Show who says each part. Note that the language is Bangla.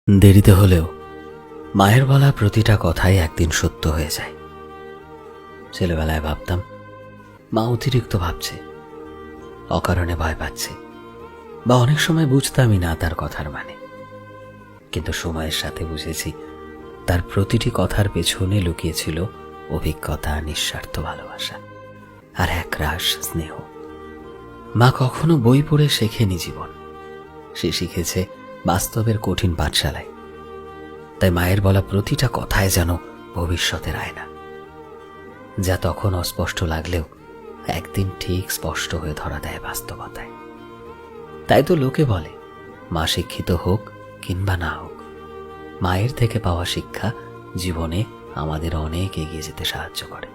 Speaker 1: দেরিতে হলেও মায়ের বলা প্রতিটা কথাই একদিন সত্য হয়ে যায়। ছেলেবেলায় ভাবতাম মা অতিরিক্ত ভাবছে, অকারণে ভয় পাচ্ছে, বা অনেক সময় বুঝতামই না তার কথার মানে। কিন্তু সময়ের সাথে বুঝেছি তার প্রতিটি কথার পেছনে লুকিয়েছিল অভিজ্ঞতা, নিঃস্বার্থ ভালোবাসা আর একরাশ স্নেহ। মা কখনো বই পড়ে শেখেনি জীবন, সে শিখেছে বাস্তবের কঠিন পাঠশালায়। তাই মায়ের বলা প্রতিটা কথায় যেন ভবিষ্যতের আয়না, যা তখন অস্পষ্ট লাগলেও একদিন ঠিক স্পষ্ট হয়ে ধরা দেয় বাস্তবতায়। তাই তো লোকে বলে মা শিক্ষিত হোক কিংবা না হোক, মায়ের থেকে পাওয়া শিক্ষা জীবনে আমাদের অনেক এগিয়ে যেতে সাহায্য করে।